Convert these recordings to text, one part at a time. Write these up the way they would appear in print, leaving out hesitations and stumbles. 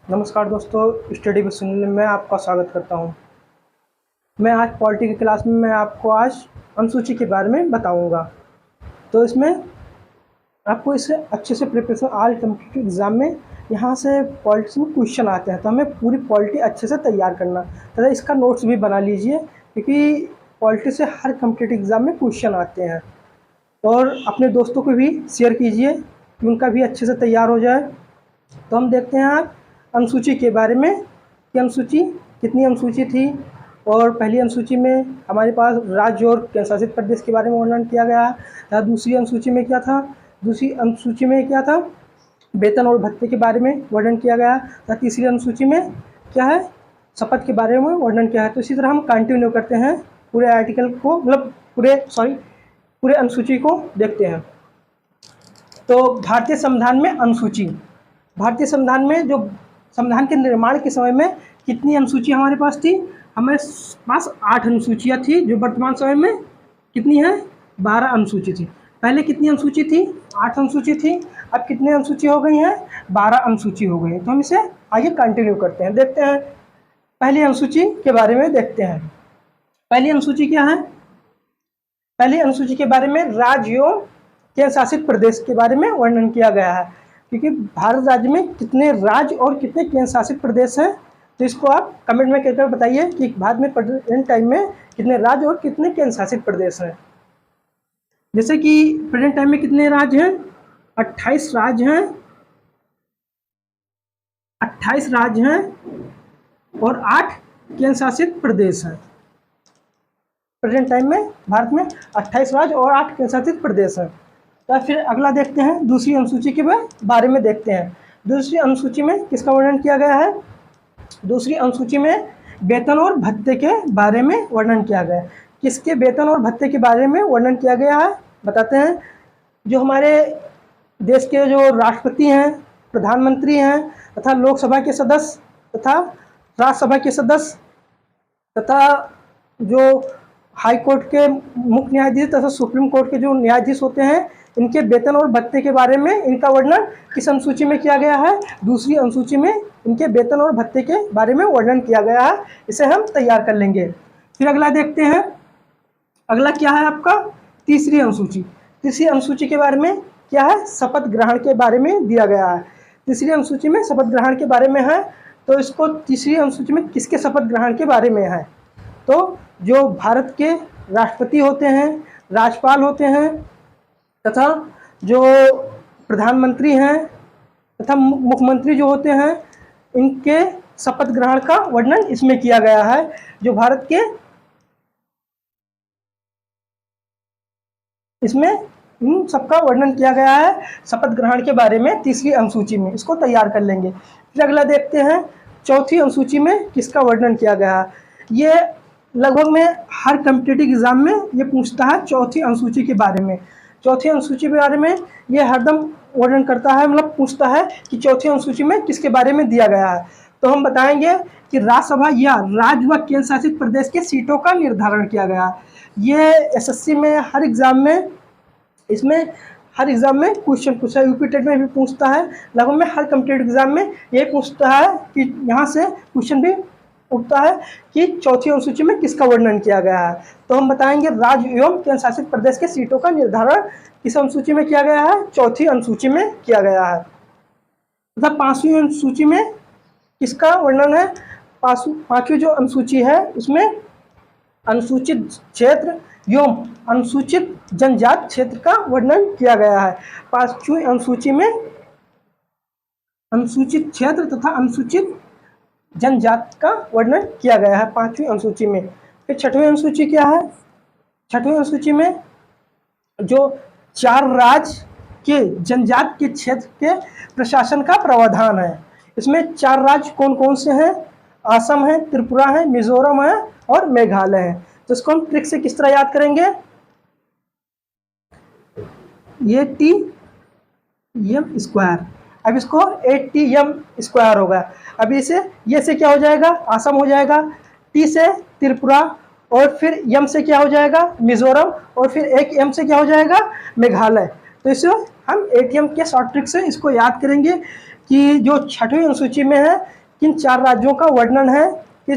नमस्कार दोस्तों, study with Sunil में आपका स्वागत करता हूं। मैं आज पॉलिटी की क्लास में आपको आज अनुसूची के बारे में बताऊंगा। तो इसमें आपको इसे अच्छे से प्रिपरेशन ऑल कम्पिटिटिव एग्ज़ाम में यहाँ से पॉलिटिक्स में क्वेश्चन आते हैं, तो हमें पूरी पॉलिटी अच्छे से तैयार करना तथा इसका नोट्स भी बना लीजिए, क्योंकि पॉलिटिक्स से हर कम्पिटिटिव एग्ज़ाम में क्वेश्चन आते हैं। और अपने दोस्तों को भी शेयर कीजिए कि उनका भी अच्छे से तैयार हो जाए। तो हम देखते हैं आज अनुसूची के बारे में कि अनुसूची कितनी अनुसूची थी। और पहली अनुसूची में हमारे पास राज्य और केंद्र शासित प्रदेश के बारे में वर्णन किया गया था। दूसरी अनुसूची में क्या था? दूसरी अनुसूची में क्या था? वेतन और भत्ते के बारे में वर्णन किया गया था। तीसरी अनुसूची में क्या है? शपथ के बारे में वर्णन किया है। तो इसी तरह हम कंटिन्यू करते हैं पूरे आर्टिकल को, मतलब पूरे अनुसूची को देखते हैं। तो भारतीय संविधान में अनुसूची, भारतीय संविधान में जो संविधान के निर्माण के समय में कितनी अनुसूची हमारे पास थी? हमारे पास 8 अनुसूचियाँ थी, जो वर्तमान समय में कितनी है? 12 अनुसूची थी। पहले कितनी अनुसूची थी? 8 अनुसूची थी। अब कितनी अनुसूची हो गई हैं? 12 अनुसूची हो गई हैं। तो हम इसे आगे कंटिन्यू करते हैं, देखते हैं। पहली अनुसूची के बारे में देखते हैं। पहली अनुसूची क्या है? पहली अनुसूची के बारे में राज्य एवं केंद्र शासित प्रदेश के बारे में वर्णन किया गया है, क्योंकि भारत राज्य में कितने राज्य और कितने केंद्र शासित प्रदेश हैं। तो इसको आप कमेंट में कहकर बताइए कि भारत में प्रेजेंट टाइम में कितने राज्य और कितने केंद्र शासित प्रदेश हैं। जैसे कि प्रेजेंट टाइम में कितने राज्य हैं? 28 राज्य हैं, 28 राज्य हैं और 8 केंद्र शासित प्रदेश हैं। प्रेजेंट टाइम में भारत में 28 राज्य और 8 केंद्र शासित प्रदेश हैं। तो फिर अगला देखते हैं, दूसरी अनुसूची के बारे में देखते हैं। दूसरी अनुसूची में किसका वर्णन किया गया है? दूसरी अनुसूची में वेतन और भत्ते के बारे में वर्णन किया गया है। किसके वेतन और भत्ते के बारे में वर्णन किया गया है बताते हैं। जो हमारे देश के जो राष्ट्रपति हैं, प्रधानमंत्री हैं तथा लोकसभा के सदस्य तथा राज्यसभा के सदस्य तथा जो हाई कोर्ट के मुख्य न्यायाधीश तथा सुप्रीम कोर्ट के जो न्यायाधीश होते हैं, इनके वेतन और भत्ते के बारे में इनका वर्णन किस अनुसूची में किया गया है? दूसरी अनुसूची में इनके वेतन और भत्ते के बारे में वर्णन किया गया है। इसे हम तैयार कर लेंगे। फिर अगला देखते हैं। अगला क्या है आपका? तीसरी अनुसूची। तीसरी अनुसूची के बारे में क्या है? शपथ ग्रहण के बारे में दिया गया है। तीसरी अनुसूची में शपथ ग्रहण के बारे में है। तो इसको तीसरी अनुसूची में किसके शपथ ग्रहण के बारे में है? तो जो भारत के राष्ट्रपति होते हैं, राज्यपाल होते हैं तथा जो प्रधानमंत्री हैं तथा मुख्यमंत्री जो होते हैं, इनके शपथ ग्रहण का वर्णन इसमें किया गया है। जो भारत के इसमें इन सबका वर्णन किया गया है शपथ ग्रहण के बारे में तीसरी अनुसूची में। इसको तैयार कर लेंगे। फिर अगला देखते हैं, चौथी अनुसूची में किसका वर्णन किया गया है। ये लगभग में हर कम्पिटिटिव एग्जाम में ये पूछता है चौथी अनुसूची के बारे में। चौथी अनुसूची के बारे में ये हरदम वर्णन करता है, मतलब पूछता है कि चौथी अनुसूची में किसके बारे में दिया गया है। तो हम बताएंगे कि राज्यसभा या राज्य व केंद्र शासित प्रदेश के सीटों का निर्धारण किया गया। ये एसएससी में हर एग्जाम में, इसमें हर एग्जाम में क्वेश्चन पूछा है। यूपी टेट में भी पूछता है, लगभग में हर कम्पिटिटिव एग्जाम में ये पूछता है कि यहाँ से क्वेश्चन भी उठता है कि चौथी अनुसूची में किसका वर्णन किया गया है। तो हम बताएंगे राज्य एवं केंद्र शासित प्रदेश के सीटों का निर्धारण किस अनुसूची में किया गया है? चौथी अनुसूची में किया गया है। तथा पांचवी अनुसूची में किसका वर्णन है? पांचवी जो अनुसूची है उसमें अनुसूचित क्षेत्र एवं अनुसूचित जनजाति क्षेत्र का वर्णन किया गया है। पांचवी अनुसूची में अनुसूचित क्षेत्र तथा अनुसूचित जनजाति का वर्णन किया गया है पांचवी अनुसूची में। फिर छठवीं अनुसूची क्या है? छठवीं अनुसूची में जो 4 राज्य के जनजाति के क्षेत्र के प्रशासन का प्रावधान है। इसमें 4 राज्य कौन कौन से हैं? असम है, त्रिपुरा है, मिजोरम है और मेघालय है। तो इसको हम ट्रिक से किस तरह याद करेंगे? ये टी एम स्क्वायर। अब इसको 8TM स्क्वायर होगा। अभी इसे ये से क्या हो जाएगा? असम हो जाएगा, टी से त्रिपुरा और फिर यम से क्या हो जाएगा? मिजोरम और फिर एक एम से क्या हो जाएगा? मेघालय। तो इसे हम ATM के शॉर्ट ट्रिक से इसको याद करेंगे कि जो 6वीं अनुसूची में है किन 4 राज्यों का वर्णन है कि,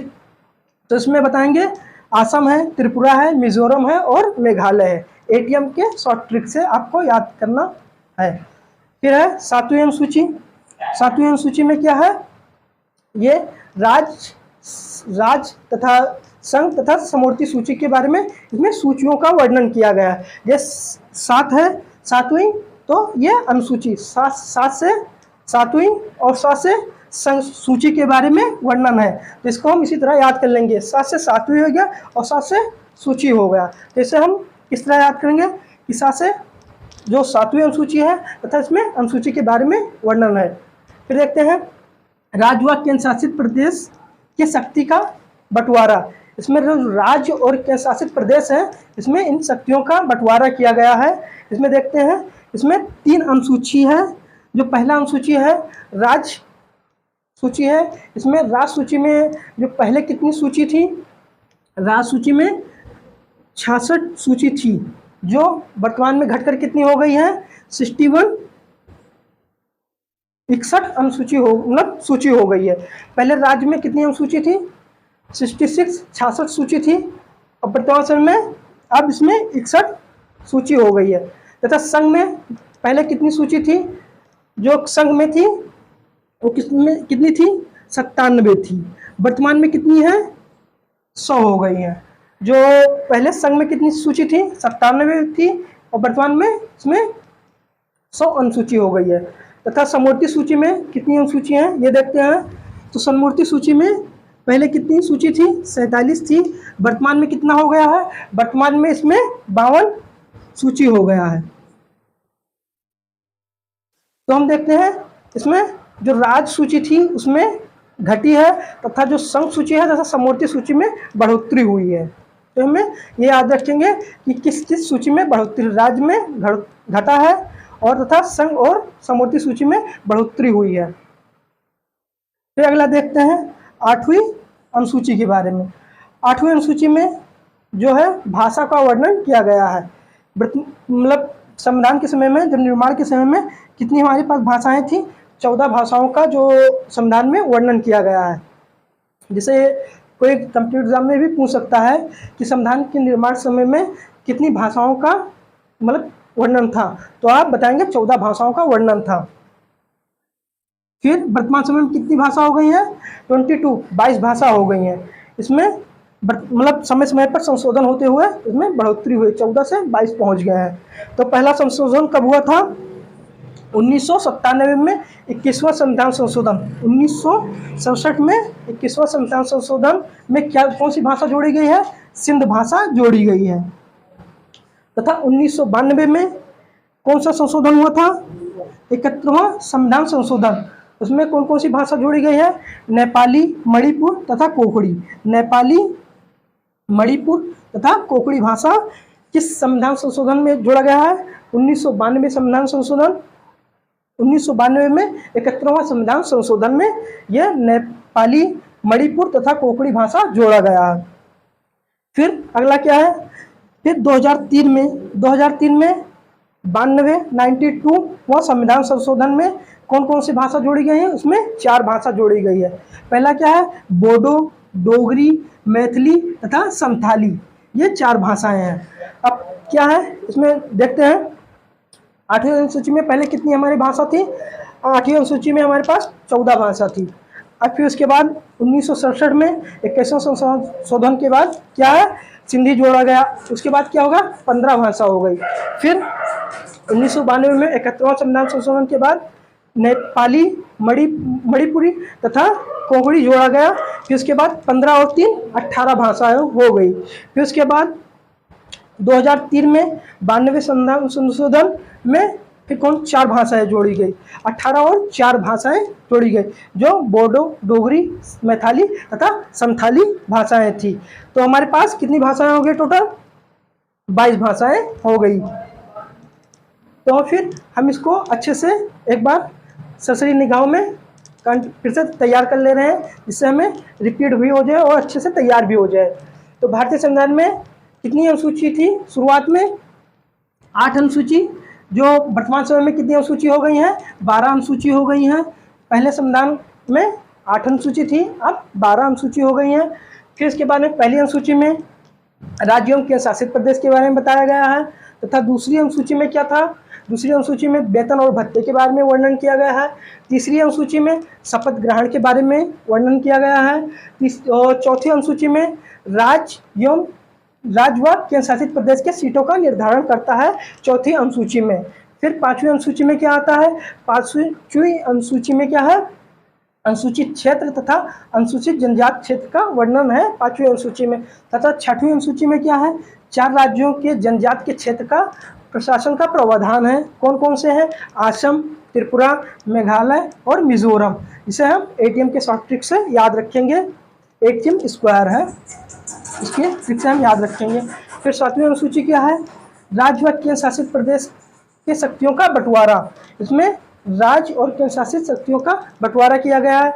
तो इसमें बताएंगे असम है, त्रिपुरा है, मिजोरम है और मेघालय है। एटीएम के शॉर्ट ट्रिक से आपको याद करना है। फिर है 7वीं अनुसूची। 7वीं अनुसूची में क्या है, ये राज्य तथा संघ तथा समवर्ती सूची के बारे में इसमें सूचियों का वर्णन किया गया है। ये 7 है 7वीं, तो ये अनुसूची 7 से 7वीं और 7 से संघ सूची के बारे में वर्णन है। तो इसको हम इसी तरह याद कर लेंगे, 7 से 7वीं हो गया और 7 से सूची हो गया। तो इसे हम किस तरह याद करेंगे कि 7 से जो 7वीं अनुसूची है तथा इसमें अनुसूची के बारे में वर्णन है। फिर देखते हैं राज्य व केंद्र शासित प्रदेश के शक्ति का बंटवारा। इसमें जो राज्य और केंद्र शासित प्रदेश है इसमें इन शक्तियों का बंटवारा किया गया है। इसमें देखते हैं इसमें 3 अनुसूची है। जो पहला अनुसूची है राज्य सूची है। इसमें राज्य सूची में जो पहले कितनी सूची थी, राज्य सूची में 66 सूची थी, जो वर्तमान में घटकर कितनी हो गई है 61 61 अनुसूची हो मतलब सूची हो गई है। पहले राज्य में कितनी अनुसूची थी 66 सूची थी और वर्तमान समय में अब इसमें 61 सूची हो गई है। तथा संघ में पहले कितनी सूची थी, जो संघ में थी वो कितनी थी 97 थी, वर्तमान में कितनी है 100 हो गई है। जो पहले संघ में कितनी सूची थी 97 थी और वर्तमान में इसमें 100 अनुसूची हो गई है। तथा समवर्ती सूची में कितनी अनुसूची हैं ये देखते हैं। तो समवर्ती सूची में पहले कितनी सूची थी 47 थी, वर्तमान में कितना हो गया है, वर्तमान में इसमें 52 सूची हो गया है। तो हम देखते हैं इसमें जो राज्य सूची थी उसमें घटी है तथा जो संघ सूची है तथा समवर्ती सूची में बढ़ोतरी हुई है। तो हमें ये याद रखेंगे कि किस किस सूची में बढ़ोतरी, राज्य में घटा है और तथा संघ और समवर्ती सूची में बढ़ोतरी हुई है। फिर अगला देखते हैं 8वीं अनुसूची के बारे में। 8वीं अनुसूची में जो है भाषा का वर्णन किया गया है। मतलब संविधान के समय में, जब निर्माण के समय में कितनी हमारे पास भाषाएं थी, 14 भाषाओं का जो संविधान में वर्णन किया गया है। जिसे कोई कंप्यूटर एग्जाम में भी पूछ सकता है कि संविधान के निर्माण समय में कितनी भाषाओं का मतलब वर्णन था, तो आप बताएंगे 14 भाषाओं का वर्णन था। फिर वर्तमान समय में कितनी भाषा हो गई है 22 भाषा हो गई हैं। इसमें मतलब समय समय पर संशोधन होते हुए इसमें बढ़ोतरी हुई, 14 से 22 पहुंच गए हैं। तो पहला संशोधन कब हुआ था 1997 में 21वां संविधान संशोधन। 1967 में 21वां संविधान संशोधन में क्या कौन सी भाषा जोड़ी गई है, सिंध भाषा जोड़ी गई है। तथा 1992 में कौन सा संशोधन हुआ था 71वां संविधान संशोधन। उसमें कौन कौन सी भाषा जोड़ी गई है, नेपाली, मणिपुर तथा कोंकणी। नेपाली, मणिपुर तथा कोंकणी भाषा किस संविधान संशोधन में जोड़ा गया है 1992 संविधान संशोधन। 1992 में 71वां संविधान संशोधन में यह नेपाली, मणिपुर तथा कोंकणी भाषा जोड़ा गया है। फिर अगला क्या है, फिर 2003 में 92 संविधान संशोधन में कौन कौन सी भाषा जोड़ी गई है, उसमें 4 भाषा जोड़ी गई है। पहला क्या है बोडो, डोगरी, मैथिली तथा संथाली, ये 4 भाषाएं हैं। अब क्या है इसमें देखते हैं 8वीं अनुसूची में पहले कितनी हमारी भाषा थी, 8वीं अनुसूची में हमारे पास 14 भाषा थी। अब फिर उसके बाद 1967 में 21वां संशोधन के बाद क्या है सिंधी जोड़ा गया। उसके बाद क्या होगा 15 भाषा हो गई। फिर 1992 में 71वां संविधान संशोधन के बाद नेपाली, मणिपुरी तथा कोंकणी जोड़ा गया। फिर उसके बाद 15 और 3 18 भाषाएं हो गई। फिर उसके बाद 2003 में 92 संविधान संशोधन में फिर कौन 4 भाषाएं जोड़ी गई, 18 और 4 भाषाएं जोड़ी गई, जो बोडो, डोगरी, मैथिली तथा संथाली भाषाएं थी। तो हमारे पास कितनी भाषाएं हो गई टोटल 22 भाषाएं हो गई। तो फिर हम इसको अच्छे से एक बार सरसरी निगाहों में फिर से तैयार कर ले रहे हैं, जिससे हमें रिपीट भी हो जाए और अच्छे से तैयार भी हो जाए। तो भारतीय संविधान में कितनी अनुसूची थी शुरुआत में 8 अनुसूची, जो वर्तमान समय में कितनी अनुसूची हो गई हैं 12 अनुसूची हो गई हैं। पहले संविधान में 8 अनुसूची थी, अब 12 अनुसूची हो गई हैं। फिर इसके बाद में पहली अनुसूची में राज्यों एवं केंद्र शासित प्रदेश के बारे में बताया गया है, तथा दूसरी अनुसूची में क्या था, दूसरी अनुसूची में वेतन और भत्ते के बारे में वर्णन किया गया है। तीसरी अनुसूची में शपथ ग्रहण के बारे में वर्णन किया गया है। और चौथी अनुसूची में राज्य व केंद्र शासित प्रदेश के सीटों का निर्धारण करता है, चौथी अनुसूची में। फिर पांचवी अनुसूची में क्या आता है, पांचवी अनुसूची में क्या है, अनुसूचित क्षेत्र तथा अनुसूचित जनजाति क्षेत्र का वर्णन है पांचवी अनुसूची में। तथा छठवीं अनुसूची में क्या है, 4 राज्यों के जनजाति के क्षेत्र का प्रशासन का प्रावधान है। कौन कौन से हैं, असम, त्रिपुरा, मेघालय और मिजोरम। इसे हम ATM के शॉर्ट ट्रिक से याद रखेंगे, ATM स्क्वायर है, इसके ट्रिक से हम याद रखेंगे। फिर 7वीं अनुसूची क्या है, राज्य व केंद्र शासित प्रदेश के शक्तियों का बंटवारा। इसमें राज्य और केंद्र शासित शक्तियों का बंटवारा किया गया है,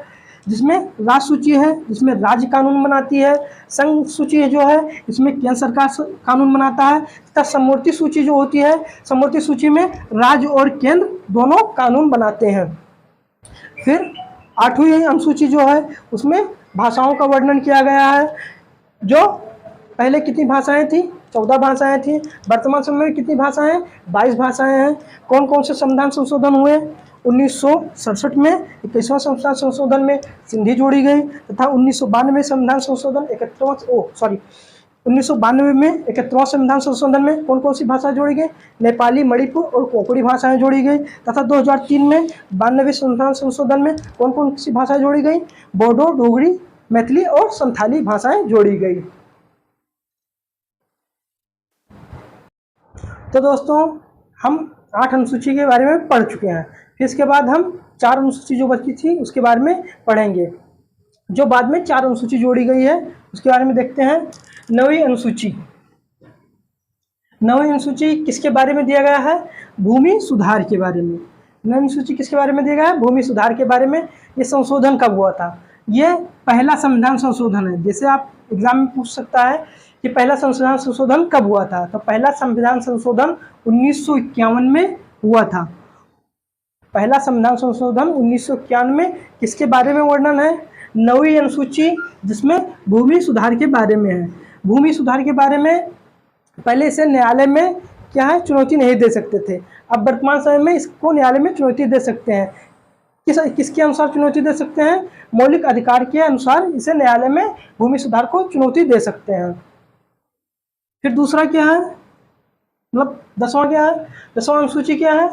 जिसमें राज्य सूची है, जिसमें राज्य कानून बनाती है। संघ सूची जो है, इसमें केंद्र सरकार कानून बनाता है। तथा समवर्ती सूची जो होती है, समवर्ती सूची में राज्य और केंद्र दोनों कानून बनाते हैं। फिर 8वीं अनुसूची जो है, उसमें भाषाओं का वर्णन किया गया है। जो पहले कितनी भाषाएं थी, 14 भाषाएं थी। वर्तमान समय में कितनी भाषाएं, 22 भाषाएं हैं। कौन कौन से संविधान संशोधन हुए, 1967 में 21वां संविधान संशोधन में सिंधी जोड़ी गई, तथा 1992 संविधान संशोधन 1992 में 71वां संविधान संशोधन में कौन कौन सी भाषा जोड़ी गई, नेपाली, मणिपुर और कोंकणी भाषाएं जोड़ी गई। तथा 2003 में 92वें संविधान संशोधन में कौन कौन सी भाषाएं जोड़ी गई, बोडो, डोगरी, मैथिली और संथाली भाषाएं जोड़ी गई। तो दोस्तों, हम 8 अनुसूची के बारे में पढ़ चुके हैं। फिर इसके बाद हम 4 अनुसूची जो बची थी उसके बारे में पढ़ेंगे, जो बाद में 4 अनुसूची जोड़ी गई है उसके बारे में देखते हैं। 9वीं अनुसूची, 9वीं अनुसूची किसके बारे में दिया गया है, भूमि सुधार के बारे में। 9वीं अनुसूची किसके बारे में दिया गया है, भूमि सुधार के बारे में। ये संशोधन कब हुआ था, ये पहला संविधान संशोधन है। जैसे आप एग्जाम में पूछ सकता है कि पहला संविधान संशोधन कब हुआ था, तो पहला संविधान संशोधन 1951 में हुआ था। पहला संविधान संशोधन 1951 में किसके बारे में वर्णन है, 9वीं अनुसूची, जिसमें भूमि सुधार के बारे में है। भूमि सुधार के बारे में पहले इसे न्यायालय में क्या है, चुनौती नहीं दे सकते थे। अब वर्तमान समय में इसको न्यायालय में चुनौती दे सकते हैं। किसके अनुसार चुनौती दे सकते हैं, मौलिक अधिकार के अनुसार इसे न्यायालय में भूमि सुधार को चुनौती दे सकते हैं। फिर दूसरा क्या है, मतलब 10वां क्या है, 10वां अनुसूची क्या है,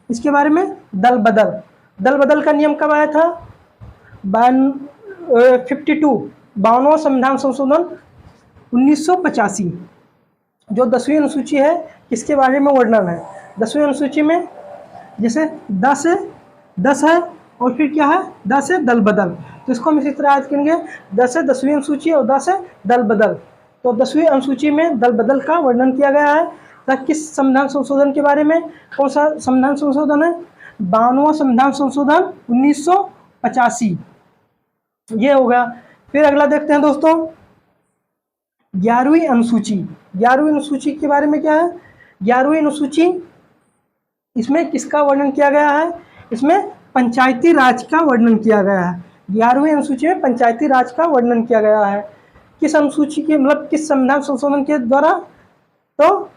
इसके बारे में दल बदल। दल बदल का नियम कब आया था, 52वां संविधान संशोधन 1985। जो 10वीं अनुसूची है किसके बारे में वर्णन है, 10वीं अनुसूची में जैसे 10 है और फिर क्या है, 10 है दल बदल। तो इसको हम इसी तरह याद करेंगे, 10 है 10वीं अनुसूची और 10 है दल बदल। तो 10वीं अनुसूची में दल बदल का वर्णन किया गया है। किस संविधान संशोधन के बारे में, कौन सा संविधान संशोधन है, 52वां संविधान संशोधन 1985, ये होगा। फिर अगला देखते हैं दोस्तों, 11वीं अनुसूची। 11वीं अनुसूची के बारे में क्या है, 11वीं अनुसूची, इसमें किसका वर्णन किया गया है, इसमें पंचायती राज का वर्णन किया गया है। 11वीं अनुसूची में पंचायती राज का वर्णन किया गया है। किस अनुसूची के, मतलब किस संविधान संशोधन के द्वारा, तो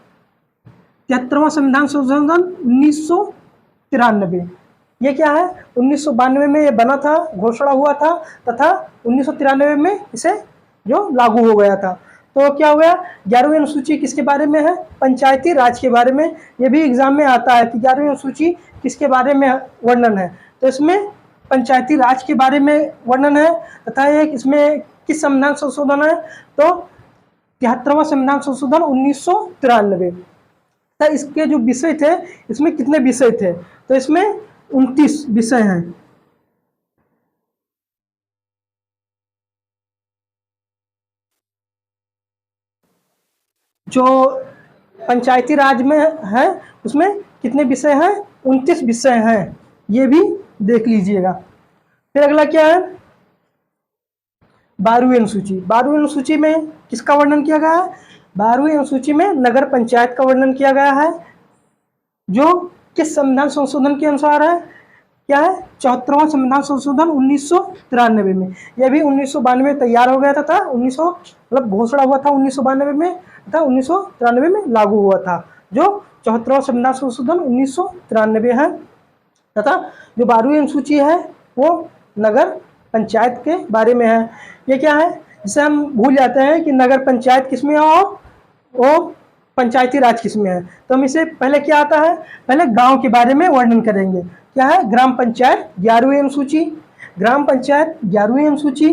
73वां संविधान संशोधन 1993। ये क्या है, 1992 में ये बना था, घोषणा हुआ था, तथा 1993 में इसे जो लागू हो गया था। तो क्या हो गया, 11वीं अनुसूची किसके बारे में है, पंचायती राज के बारे में। ये भी एग्जाम में आता है कि 11वीं अनुसूची किसके बारे में वर्णन है, तो इसमें पंचायती राज के बारे में वर्णन है। तथा ये इसमें किस संविधान संशोधन है, तो 73वां संविधान संशोधन 1993। तो इसके जो विषय थे, इसमें कितने विषय थे, तो इसमें 29 विषय हैं। जो पंचायती राज में है उसमें कितने विषय हैं, 29 विषय हैं, ये भी देख लीजिएगा। फिर अगला क्या है, 12वीं अनुसूची। 12वीं अनुसूची में किसका वर्णन किया गया है, 12वीं अनुसूची में नगर पंचायत का वर्णन किया गया है, जो किस संविधान संशोधन के अनुसार है, क्या है, 74वां संविधान संशोधन 1993 में। यह भी 1992 में तैयार हो गया था 1900 मतलब घोषणा हुआ था 1992 में तथा 1993 में लागू हुआ था। जो 74वां संविधान संशोधन 1993 है तथा जो 12वीं अनुसूची है वो नगर पंचायत के बारे में है। ये क्या है, जिसे हम भूल जाते हैं कि नगर पंचायत किसमें है और वो पंचायती राज किसमें है। तो हम इसे पहले क्या आता है, पहले गांव के बारे में वर्णन करेंगे। क्या है, ग्राम पंचायत 11वीं अनुसूची, ग्राम पंचायत 11वीं अनुसूची,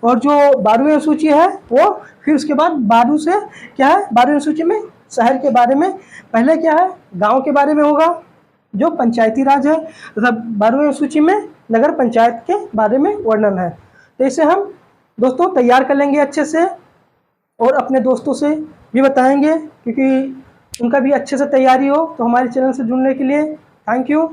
और जो 12वीं अनुसूची है वो फिर उसके बाद 12 से क्या है, 12वीं अनुसूची में शहर के बारे में, पहले क्या है गांव के बारे में होगा जो पंचायती राज है, तथा 12वीं अनुसूची में नगर पंचायत के बारे में वर्णन है। तो इसे हम दोस्तों तैयार कर लेंगे अच्छे से और अपने दोस्तों से भी बताएंगे, क्योंकि उनका भी अच्छे से तैयारी हो। तो हमारे चैनल से जुड़ने के लिए थैंक यू।